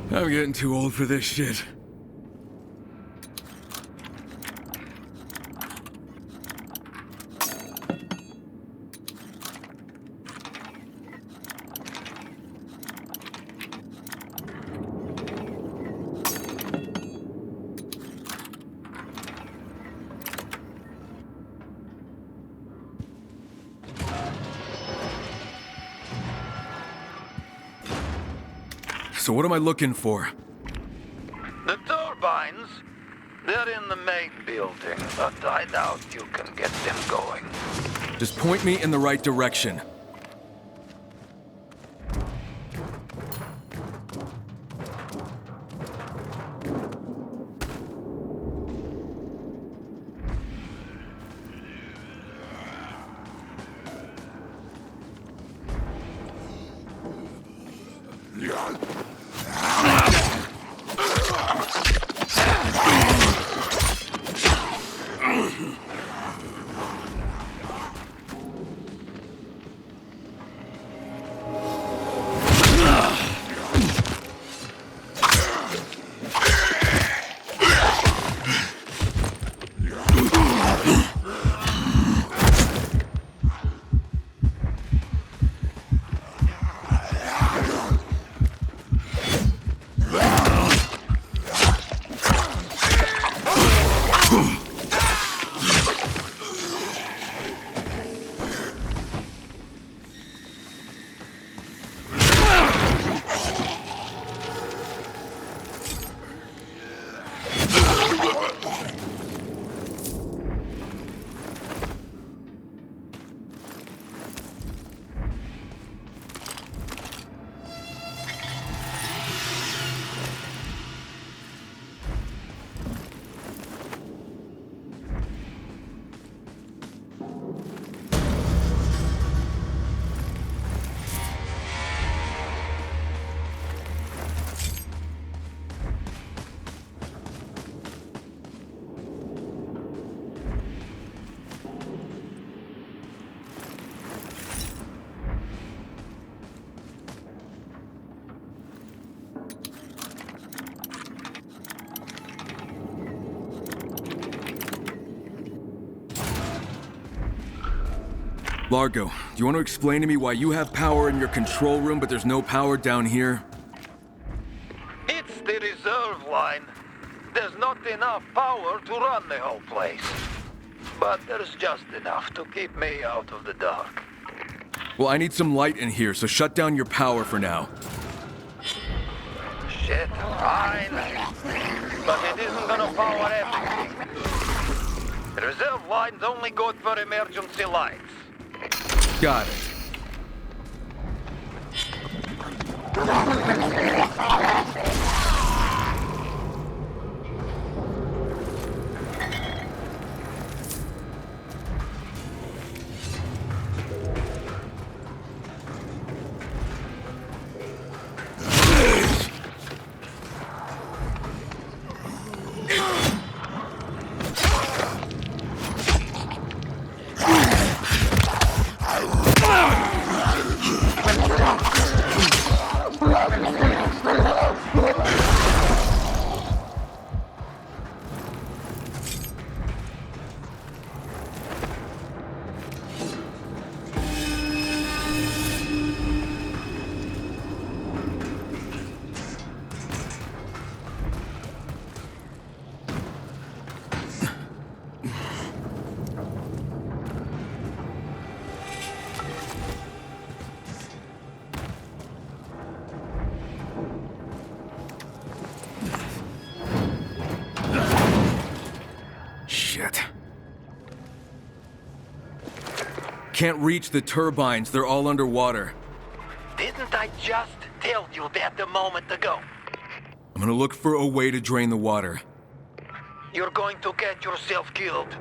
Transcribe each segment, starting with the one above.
I'm getting too old for this shit. So what am I looking for? The turbines, they're in the main building, but I doubt you can get them going. Just point me in the right direction. Largo, do you want to explain to me why you have power in your control room, but there's no power down here? It's the reserve line. There's not enough power to run the whole place. But there's just enough to keep me out of the dark. Well, I need some light in here, so shut down your power for now. Shit, fine. But it isn't gonna power everything. The reserve line's only good for emergency lights. Got it. Shit. Can't reach the turbines, they're all underwater. Didn't I just tell you that a moment ago? I'm gonna look for a way to drain the water. You're going to get yourself killed.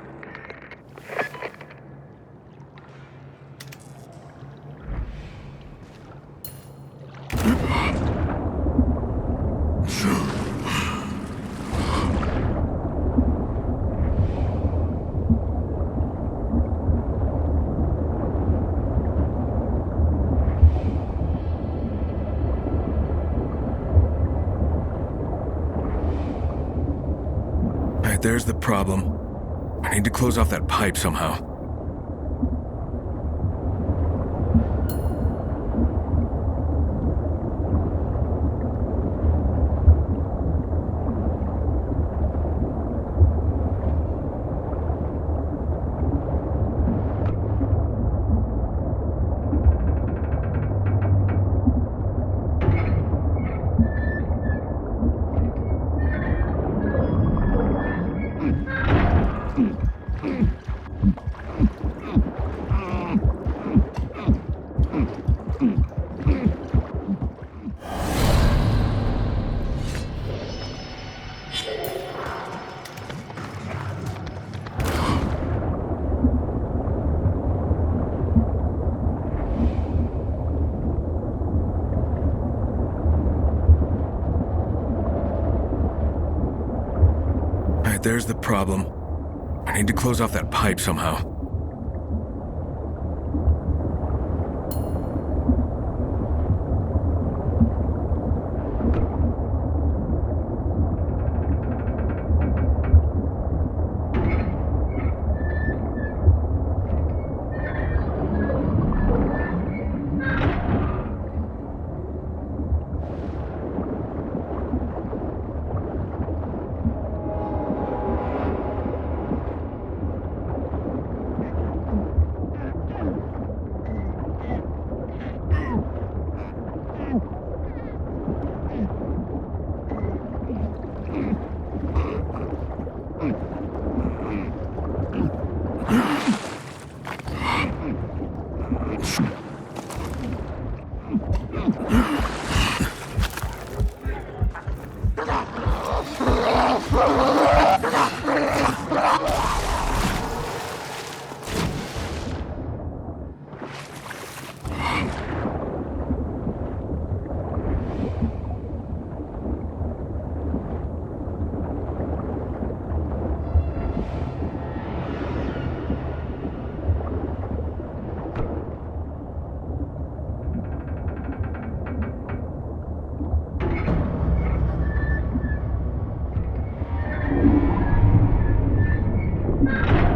Alright, there's the problem. I need to close off that pipe somehow. Alright, there's the problem. I need to close off that pipe somehow.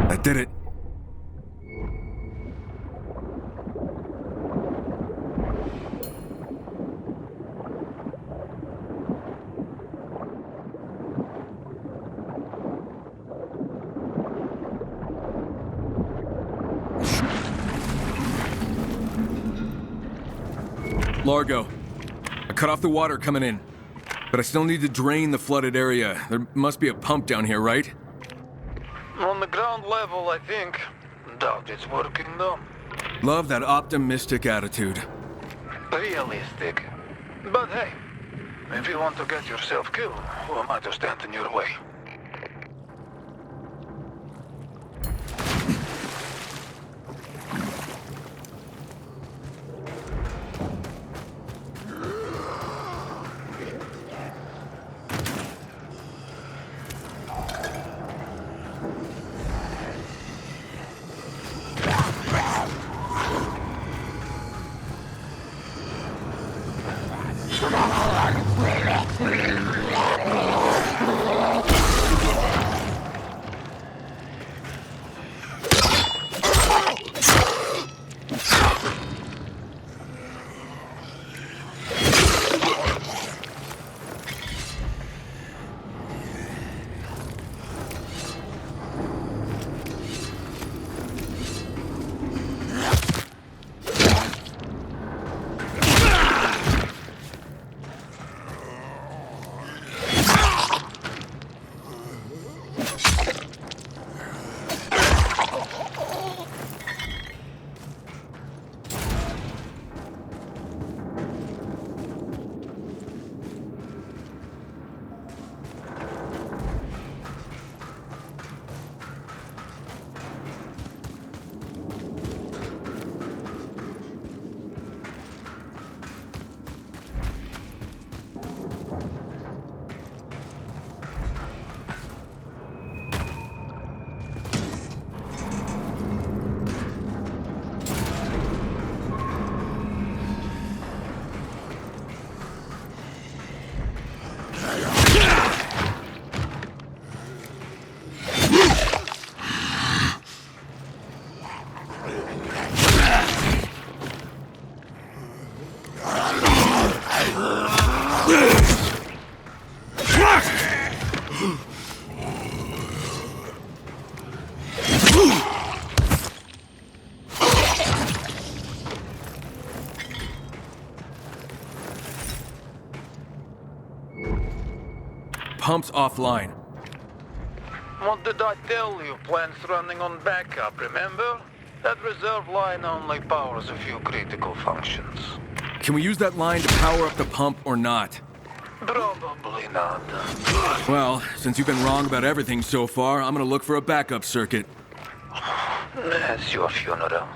That did it. Largo, I cut off the water coming in, but I still need to drain the flooded area. There must be a pump down here, right? On the ground level, I think. Doubt it's working though. Love that optimistic attitude. Realistic. But hey, if you want to get yourself killed, who am I to stand in your way? Pump's offline. What did I tell you? Plant's running on backup, remember? That reserve line only powers a few critical functions. Can we use that line to power up the pump or not? Probably not. Well, since you've been wrong about everything so far, I'm gonna look for a backup circuit. That's your funeral.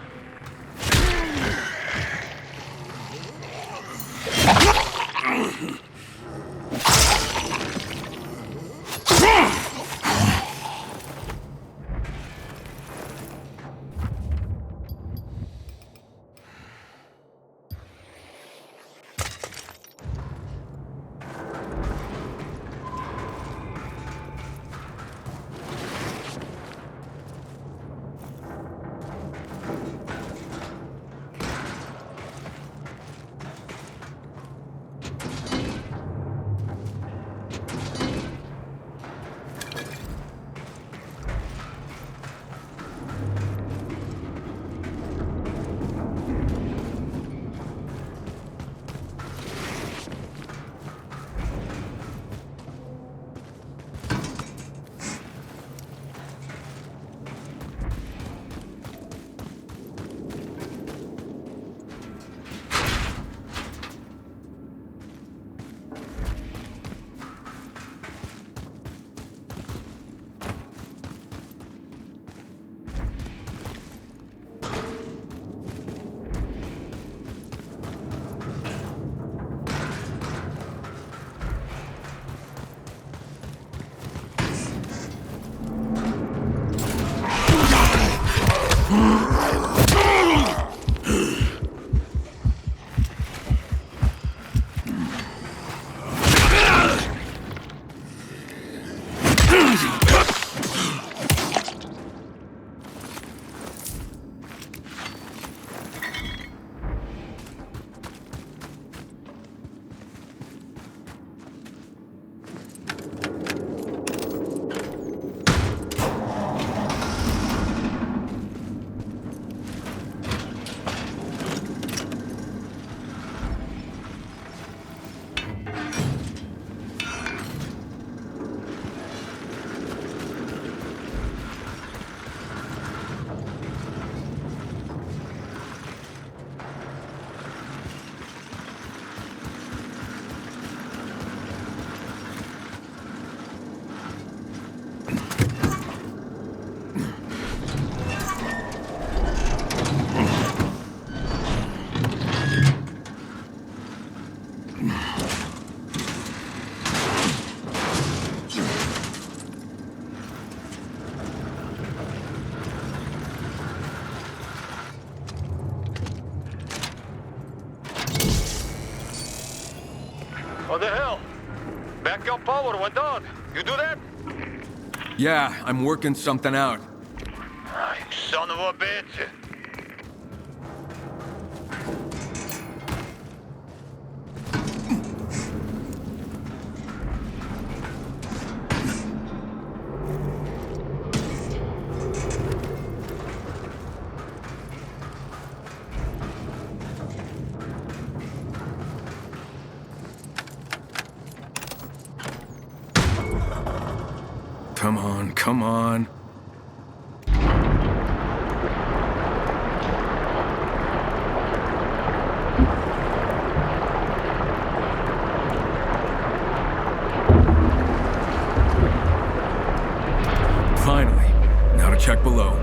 What the hell? Backup power went on. You do that? Yeah, I'm working something out. Ah, you son of a bitch. Come on, come on. Finally. Now to check below.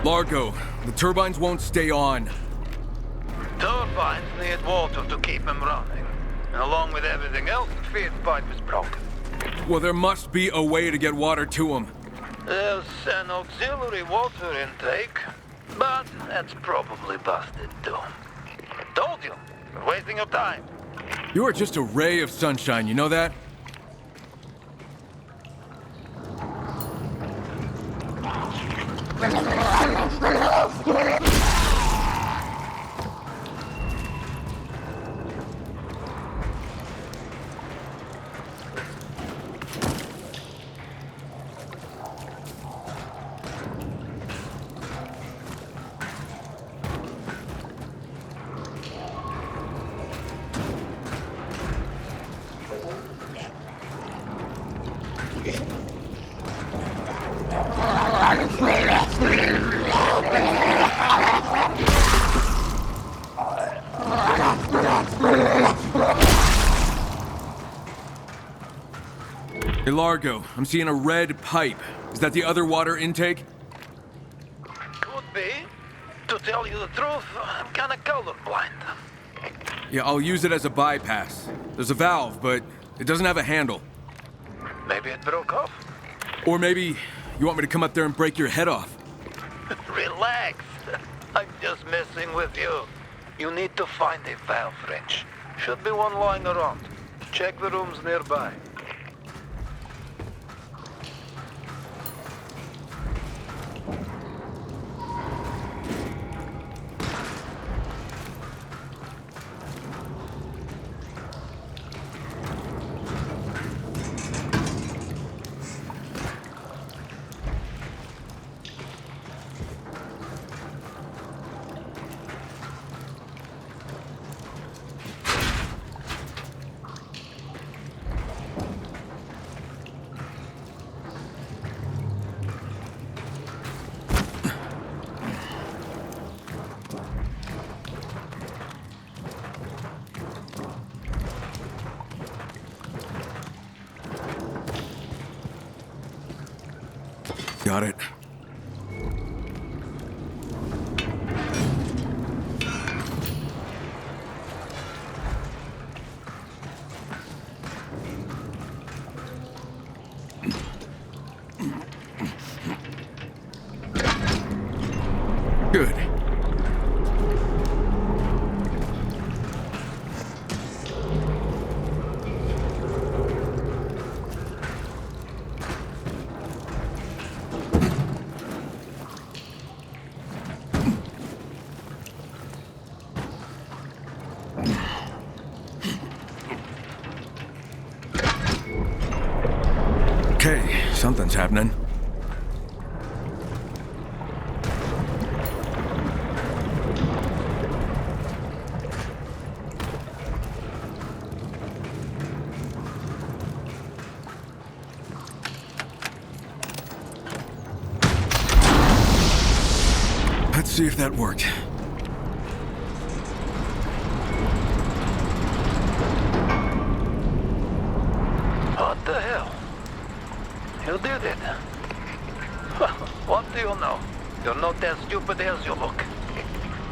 Largo, the turbines won't stay on. Turbines need water to keep them running. And along with everything else, the feed pipe is broken. Well, there must be a way to get water to them. There's an auxiliary water intake, but that's probably busted too. Told you, you're wasting your time. You are just a ray of sunshine, you know that? Hey, Largo, I'm seeing a red pipe. Is that the other water intake? Could be. To tell you the truth, I'm kinda colorblind. Yeah, I'll use it as a bypass. There's a valve, but it doesn't have a handle. Maybe it broke off. Or maybe you want me to come up there and break your head off. Relax. I'm just messing with you. You need to find a valve wrench. Should be one lying around. Check the rooms nearby. Got it. Good. Okay, something's happening. Let's see if that worked. What the hell? You did it. What do you know? You're not as stupid as you look.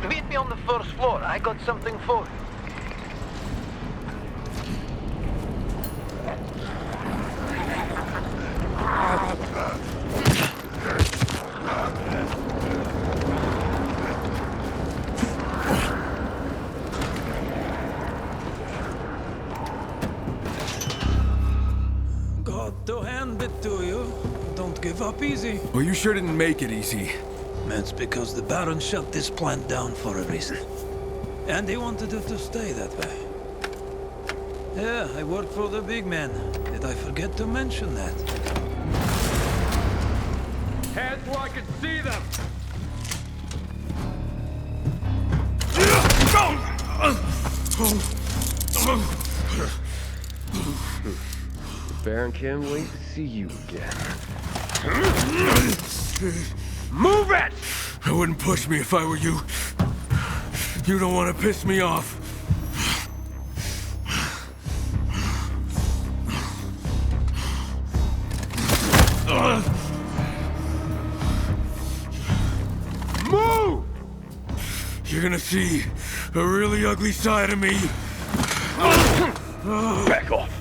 Meet me on the first floor. I got something for you. Got to hand it to you. Don't give up easy. Well, you sure didn't make it easy. That's because the Baron shut this plant down for a reason. And he wanted it to stay that way. Yeah, I work for the big man. Did I forget to mention that? Hands where I can see them! Baron can't wait to see you again. Move it! I wouldn't push me if I were you. You don't want to piss me off. gonna see a really ugly side of me. Back off.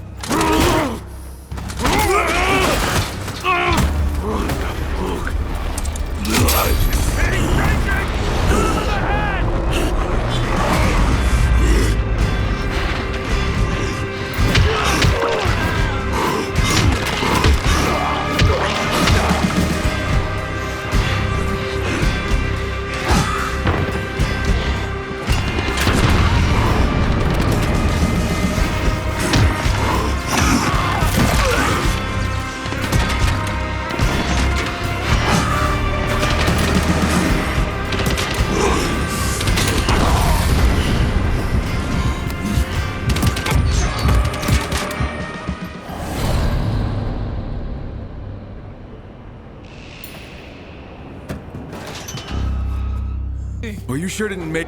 Well, you sure didn't make...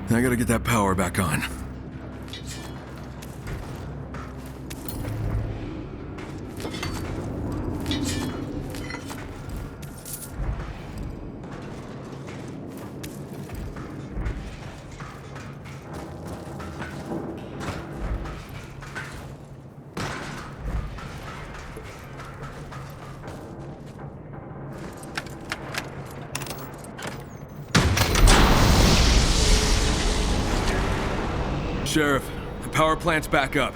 I gotta get that power back on. Sheriff, the power plant's back up.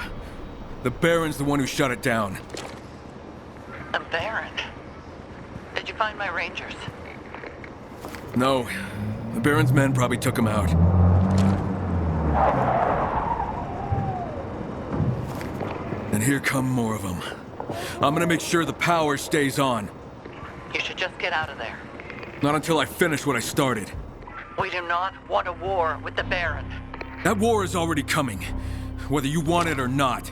The Baron's the one who shut it down. A Baron? find my rangers? No, the Baron's men probably took him out. And here come more of them. I'm gonna make sure the power stays on. You should just get out of there. Not until I finish what I started. We do not want a war with the Baron. That war is already coming, whether you want it or not.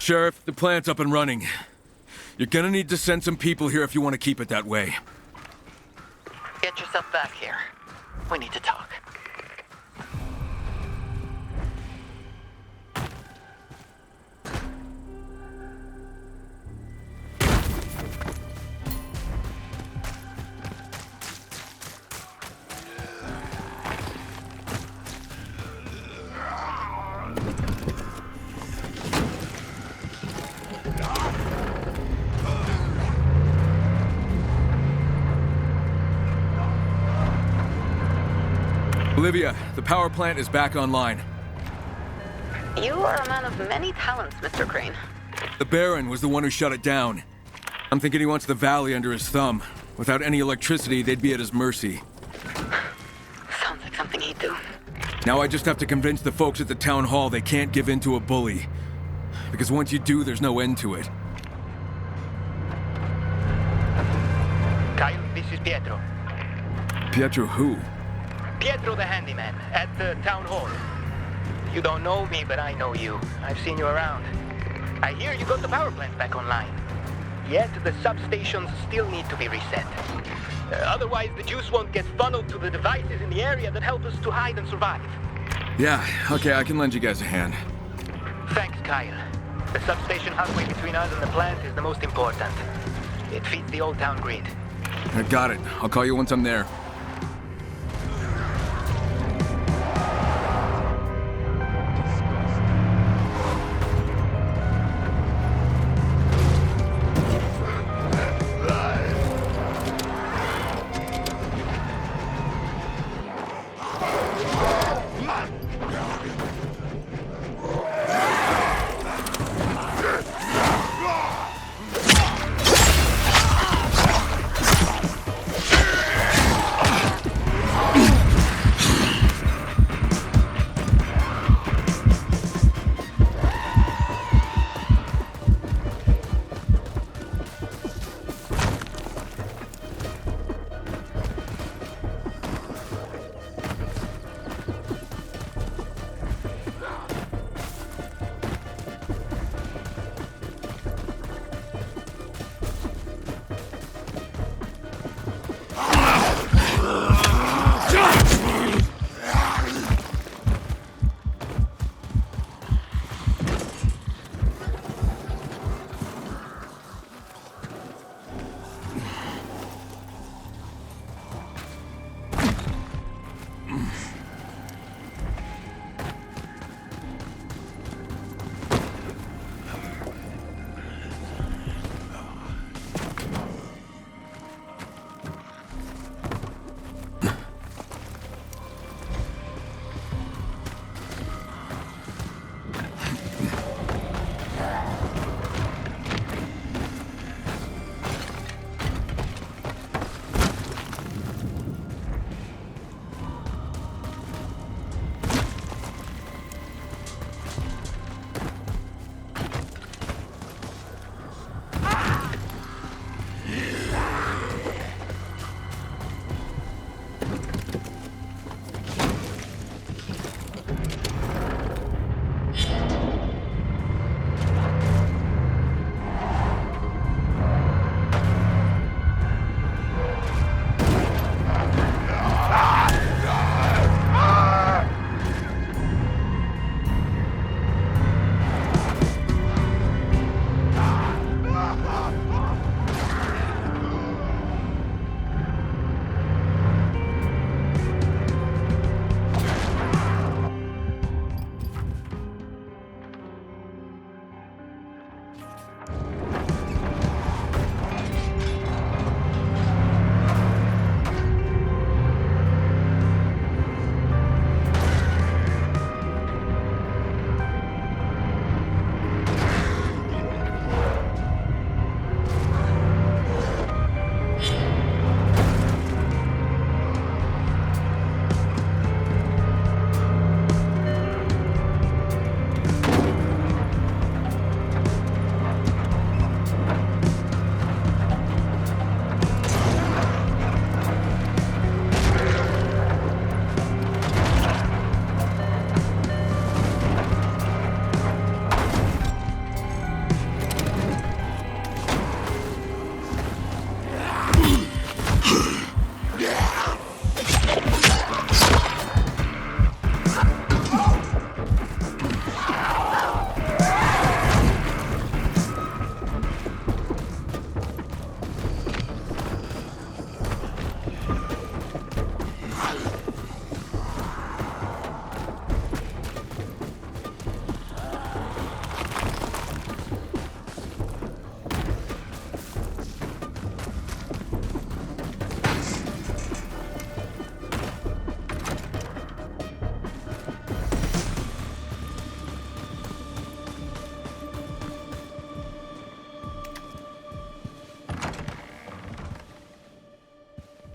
Sheriff, the plant's up and running. You're gonna need to send some people here if you want to keep it that way. Get yourself back here. We need to talk. Olivia, the power plant is back online. You are a man of many talents, Mr. Crane. The Baron was the one who shut it down. I'm thinking he wants the valley under his thumb. Without any electricity, they'd be at his mercy. Sounds like something he'd do. Now I just have to convince the folks at the town hall they can't give in to a bully. Because once you do, there's no end to it. Kyle, this is Pietro. Pietro who? Pietro the handyman, at the town hall. You don't know me, but I know you. I've seen you around. I hear you got the power plant back online. Yet the substations still need to be reset. Otherwise, the juice won't get funneled to the devices in the area that help us to hide and survive. Yeah, okay, I can lend you guys a hand. Thanks, Kyle. The substation halfway between us and the plant is the most important. It feeds the old town grid. I got it. I'll call you once I'm there.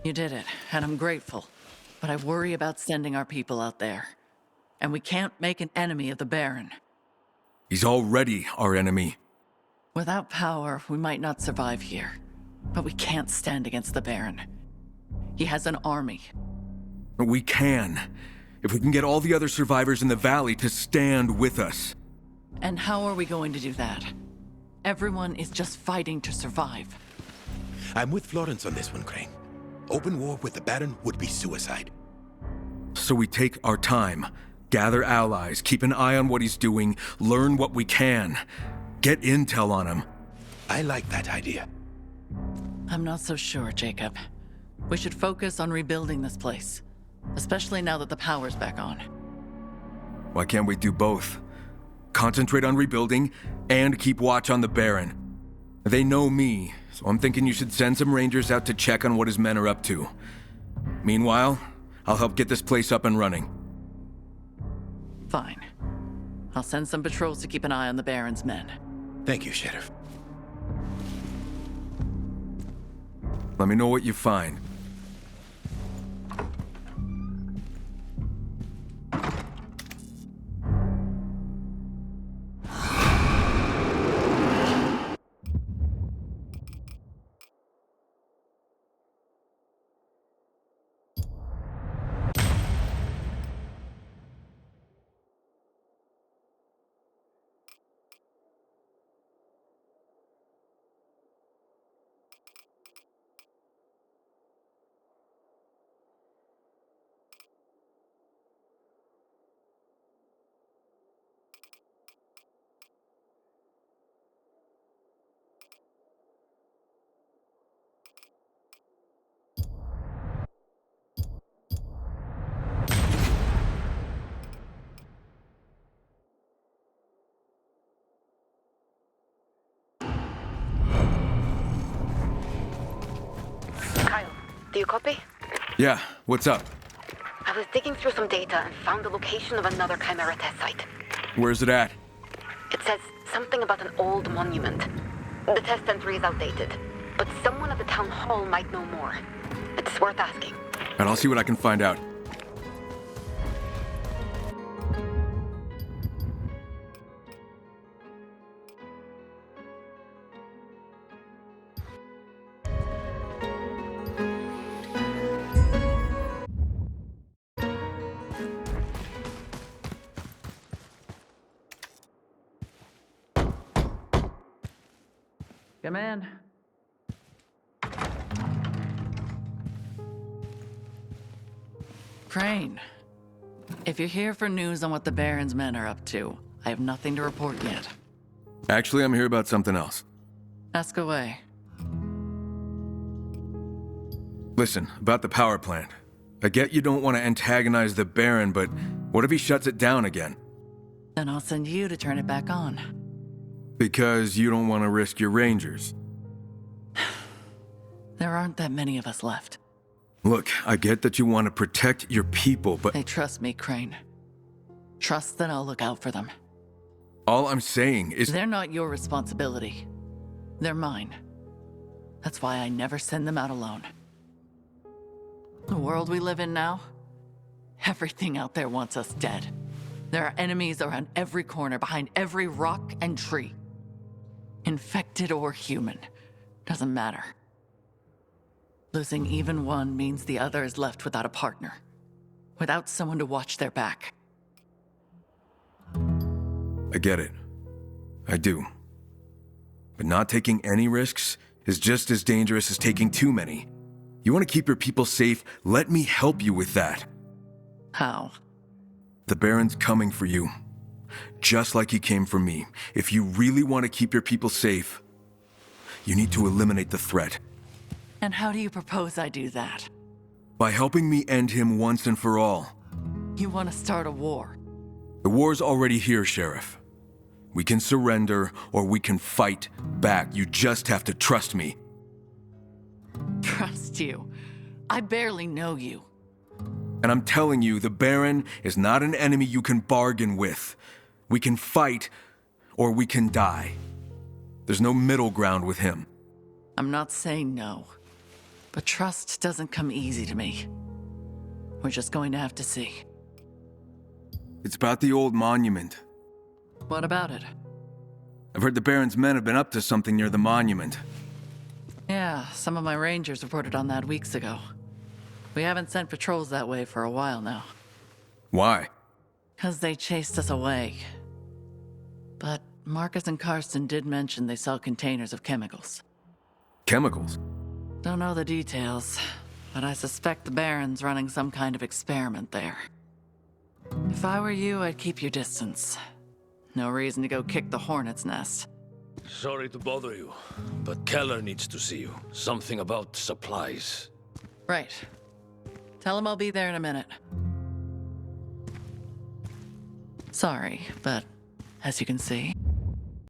You did it, and I'm grateful. But I worry about sending our people out there. And we can't make an enemy of the Baron. He's already our enemy. Without power, we might not survive here. But we can't stand against the Baron. He has an army. We can. If we can get all the other survivors in the valley to stand with us. And how are we going to do that? Everyone is just fighting to survive. I'm with Florence on this one, Crane. Open war with the Baron would be suicide. So we take our time, gather allies, keep an eye on what he's doing, learn what we can, get intel on him. I like that idea. I'm not so sure, Jacob. We should focus on rebuilding this place, especially now that the power's back on. Why can't we do both? Concentrate on rebuilding and keep watch on the Baron. They know me, so I'm thinking you should send some rangers out to check on what his men are up to. Meanwhile, I'll help get this place up and running. Fine. I'll send some patrols to keep an eye on the Baron's men. Thank you, Sheriff. Let me know what you find. Kyle, do you copy? Yeah, what's up? I was digging through some data and found the location of another Chimera test site. Where's it at? It says something about an old monument. The test entry is outdated, but someone at the town hall might know more. It's worth asking. And I'll see what I can find out. Come in. Crane, if you're here for news on what the Baron's men are up to, I have nothing to report yet. Actually, I'm here about something else. Ask away. Listen, about the power plant. I get you don't want to antagonize the Baron, but what if he shuts it down again? Then I'll send you to turn it back on. Because you don't want to risk your rangers. There aren't that many of us left. Look, I get that you want to protect your people, but They trust me, Crane. Trust that I'll look out for them. all I'm saying is... They're not your responsibility. They're mine. That's why I never send them out alone. The world we live in now, everything out there wants us dead. There are enemies around every corner, behind every rock and tree. Infected or human, doesn't matter. Losing even one means the other is left without a partner, without someone to watch their back. I get it. I do. But not taking any risks is just as dangerous as taking too many. You want to keep your people safe, let me help you with that. How? The Baron's coming for you. Just like he came for me. If you really want to keep your people safe, you need to eliminate the threat. And how do you propose I do that? By helping me end him once and for all. You want to start a war? The war's already here, Sheriff. We can surrender, or we can fight back. You just have to trust me. Trust you? I barely know you. And I'm telling you, the Baron is not an enemy you can bargain with. We can fight, or we can die. There's no middle ground with him. I'm not saying no, but trust doesn't come easy to me. We're just going to have to see. It's about the old monument. What about it? I've heard the Baron's men have been up to something near the monument. Yeah, some of my rangers reported on that weeks ago. We haven't sent patrols that way for a while now. Why? 'Cause they chased us away. But Marcus and Karsten did mention they sell containers of chemicals. Chemicals? Don't know the details, but I suspect the Baron's running some kind of experiment there. If I were you, I'd keep your distance. No reason to go kick the hornet's nest. Sorry to bother you, but Keller needs to see you. Something about supplies. Right. Tell him I'll be there in a minute. Sorry, but as you can see,